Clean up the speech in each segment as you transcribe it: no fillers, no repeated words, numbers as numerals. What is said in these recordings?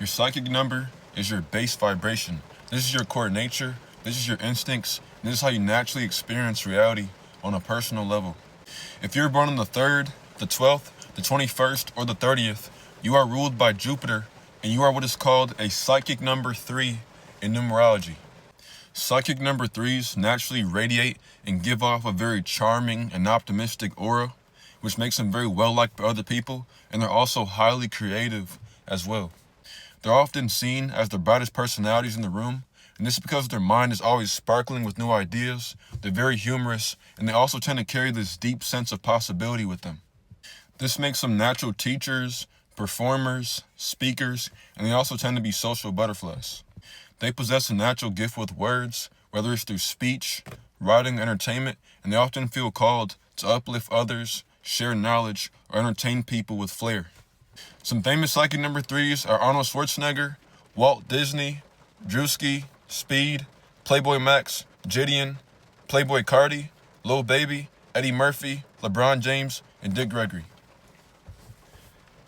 Your psychic number is your base vibration. This is your core nature, this is your instincts, and this is how you naturally experience reality on a personal level. If you're born on the 3rd, the 12th, the 21st, or the 30th, you are ruled by Jupiter, and you are what is called a psychic number 3 in numerology. Psychic number 3s naturally radiate and give off a very charming and optimistic aura, which makes them very well liked by other people, and they're also highly creative as well. They're often seen as the brightest personalities in the room, and this is because their mind is always sparkling with new ideas. They're very humorous, and they also tend to carry this deep sense of possibility with them. This makes them natural teachers, performers, speakers, and they also tend to be social butterflies. They possess a natural gift with words, whether it's through speech, writing, entertainment, and they often feel called to uplift others, share knowledge, or entertain people with flair. Some famous psychic number 3s are Arnold Schwarzenegger, Walt Disney, Drewski, Speed, Playboy Max, Gideon, Playboy Cardi, Lil Baby, Eddie Murphy, LeBron James, and Dick Gregory.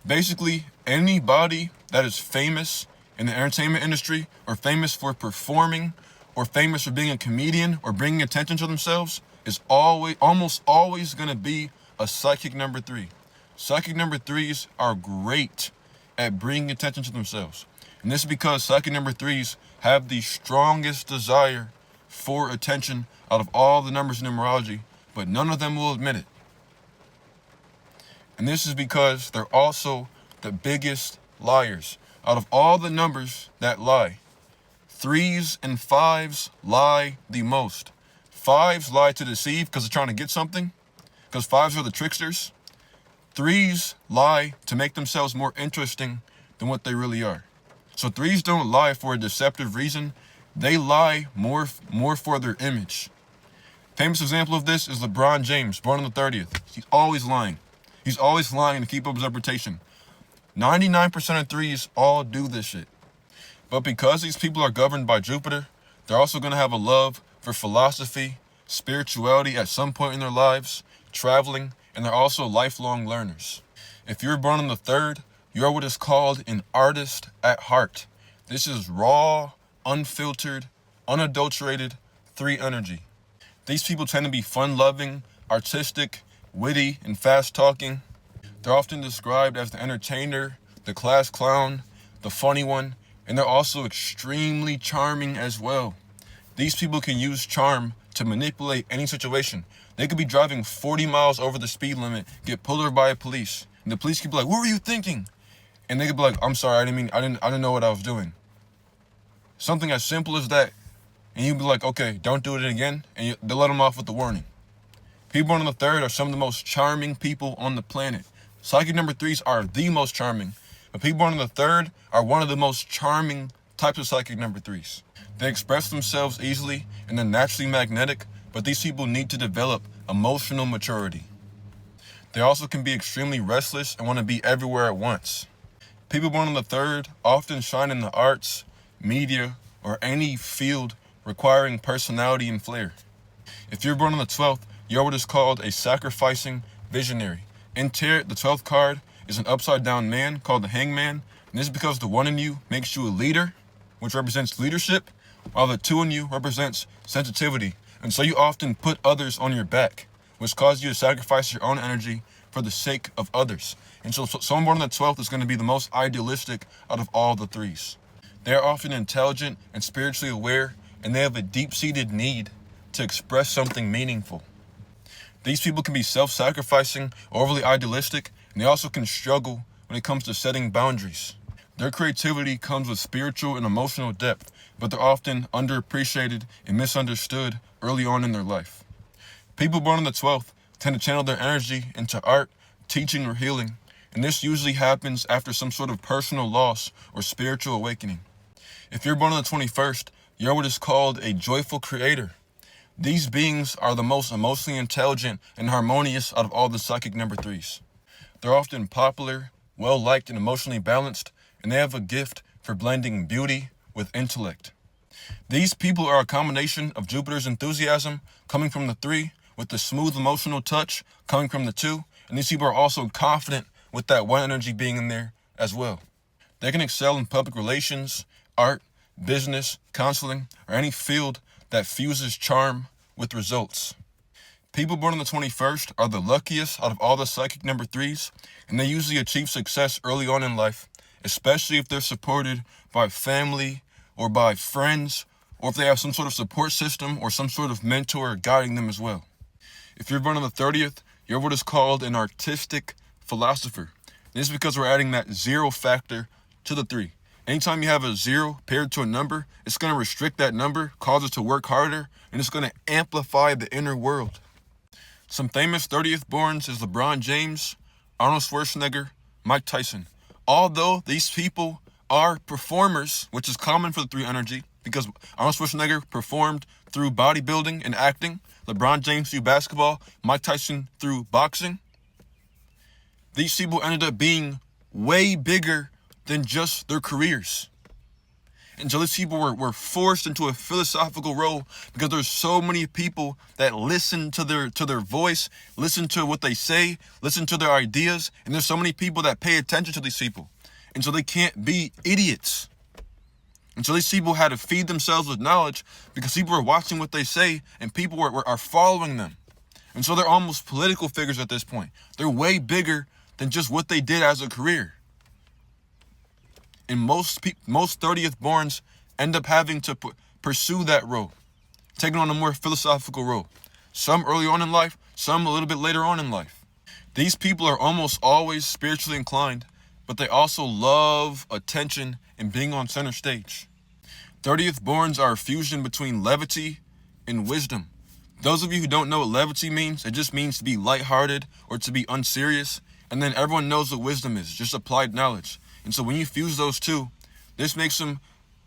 Basically, anybody that is famous in the entertainment industry, or famous for performing, or famous for being a comedian, or bringing attention to themselves, is almost always going to be a psychic number 3. Psychic number 3s are great at bringing attention to themselves. And this is because psychic number 3s have the strongest desire for attention out of all the numbers in numerology, but none of them will admit it. And this is because they're also the biggest liars. Out of all the numbers that lie, 3s and 5s lie the most. 5s lie to deceive because they're trying to get something, because 5s are the tricksters. 3s lie to make themselves more interesting than what they really are. So 3s don't lie for a deceptive reason. They lie more for their image. Famous example of this is LeBron James, born on the 30th. He's always lying. He's always lying to keep up his reputation. 99% of 3s all do this shit. But because these people are governed by Jupiter, they're also going to have a love for philosophy, spirituality at some point in their lives, traveling, and they're also lifelong learners. If you're born on the 3rd, you're what is called an artist at heart. This is raw, unfiltered, unadulterated 3 energy. These people tend to be fun-loving, artistic, witty, and fast-talking. They're often described as the entertainer, the class clown, the funny one, and they're also extremely charming as well. These people can use charm to manipulate any situation. They could be driving 40 miles over the speed limit, get pulled over by a police, and the police could be like, "What were you thinking?" And they could be like, "I'm sorry, I didn't know what I was doing." Something as simple as that, and you'd be like, "Okay, don't do it again," and they'll let them off with the warning. People born on the 3rd are some of the most charming people on the planet. Psychic number 3s are the most charming, but people born on the 3rd are one of the most charming types of psychic number 3s. They express themselves easily and they're naturally magnetic, but these people need to develop emotional maturity. They also can be extremely restless and want to be everywhere at once. People born on the 3rd often shine in the arts, media, or any field requiring personality and flair. If you're born on the 12th, you're what is called a sacrificing visionary. In tarot, the 12th card is an upside down man called the Hangman, and this is because the 1 in you makes you a leader, which represents leadership, while the 2 in you represents sensitivity. And so you often put others on your back, which causes you to sacrifice your own energy for the sake of others. And so someone born on the 12th is going to be the most idealistic out of all the 3s. They are often intelligent and spiritually aware, and they have a deep-seated need to express something meaningful. These people can be self-sacrificing, overly idealistic, and they also can struggle when it comes to setting boundaries. Their creativity comes with spiritual and emotional depth, but they're often underappreciated and misunderstood early on in their life. People born on the 12th tend to channel their energy into art, teaching, or healing, and this usually happens after some sort of personal loss or spiritual awakening. If you're born on the 21st, you're what is called a joyful creator. These beings are the most emotionally intelligent and harmonious out of all the psychic number 3s. They're often popular, well-liked, and emotionally balanced, and they have a gift for blending beauty with intellect. These people are a combination of Jupiter's enthusiasm coming from the 3 with the smooth emotional touch coming from the 2, and these people are also confident with that 1 energy being in there as well. They can excel in public relations, art, business, counseling, or any field that fuses charm with results. People born on the 21st are the luckiest out of all the psychic number 3s, and they usually achieve success early on in life, especially if they're supported by family or by friends, or if they have some sort of support system or some sort of mentor guiding them as well. If you're born on the 30th, you're what is called an artistic philosopher. This is because we're adding that 0 factor to the 3. Anytime you have a 0 paired to a number, it's going to restrict that number, cause it to work harder, and it's going to amplify the inner world. Some famous 30th borns is LeBron James, Arnold Schwarzenegger, Mike Tyson. Although these people are performers, which is common for the 3 energy, because Arnold Schwarzenegger performed through bodybuilding and acting, LeBron James through basketball, Mike Tyson through boxing. These people ended up being way bigger than just their careers. And so these people were forced into a philosophical role because there's so many people that listen to their voice, listen to what they say, listen to their ideas, and there's so many people that pay attention to these people. And so they can't be idiots. And so these people had to feed themselves with knowledge because people were watching what they say and people are following them. And so they're almost political figures at this point. They're way bigger than just what they did as a career. And most 30th borns end up having to pursue that role, taking on a more philosophical role. Some early on in life, some a little bit later on in life. These people are almost always spiritually inclined, but they also love attention and being on center stage. 30th borns are a fusion between levity and wisdom. Those of you who don't know what levity means, it just means to be lighthearted or to be unserious. And then everyone knows what wisdom is, just applied knowledge. And so when you fuse those two, this makes them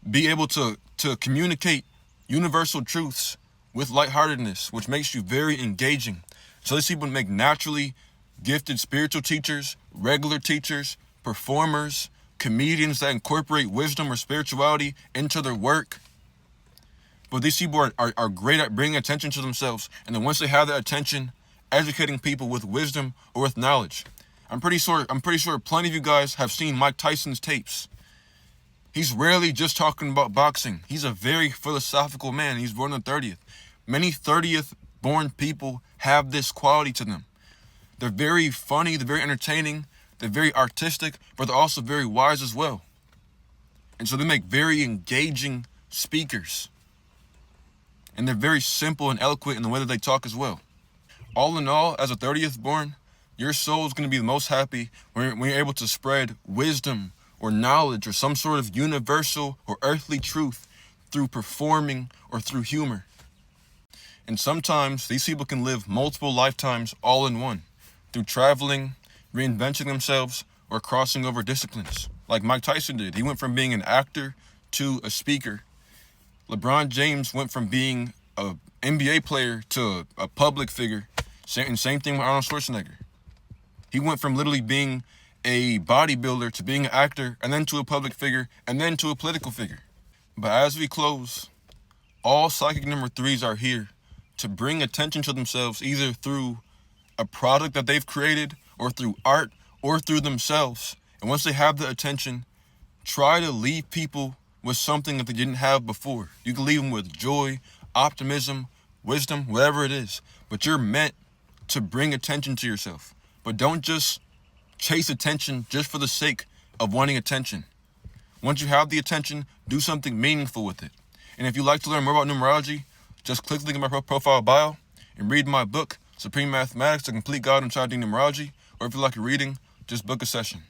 be able to communicate universal truths with lightheartedness, which makes you very engaging. So these people make naturally gifted spiritual teachers, regular teachers, performers, comedians that incorporate wisdom or spirituality into their work. But these people are great at bringing attention to themselves. And then once they have that attention, educating people with wisdom or with knowledge. I'm pretty sure plenty of you guys have seen Mike Tyson's tapes. He's rarely just talking about boxing. He's a very philosophical man. He's born on the 30th. Many 30th born people have this quality to them. They're very funny, they're very entertaining, they're very artistic, but they're also very wise as well. And so they make very engaging speakers. And they're very simple and eloquent in the way that they talk as well. All in all, as a 30th born, your soul is going to be the most happy when you're able to spread wisdom or knowledge or some sort of universal or earthly truth through performing or through humor. And sometimes these people can live multiple lifetimes all in one through traveling, reinventing themselves, or crossing over disciplines, like Mike Tyson did. He went from being an actor to a speaker. LeBron James went from being an NBA player to a public figure. Same thing with Arnold Schwarzenegger. He went from literally being a bodybuilder to being an actor, and then to a public figure, and then to a political figure. But as we close, all psychic number 3s are here to bring attention to themselves, either through a product that they've created, or through art, or through themselves. And once they have the attention, try to leave people with something that they didn't have before. You can leave them with joy, optimism, wisdom, whatever it is. But you're meant to bring attention to yourself. But don't just chase attention just for the sake of wanting attention. Once you have the attention, do something meaningful with it. And if you'd like to learn more about numerology, just click the link in my profile bio and read my book, Supreme Mathematics, The Complete Guide on Charting Numerology. Or if you like a reading, just book a session.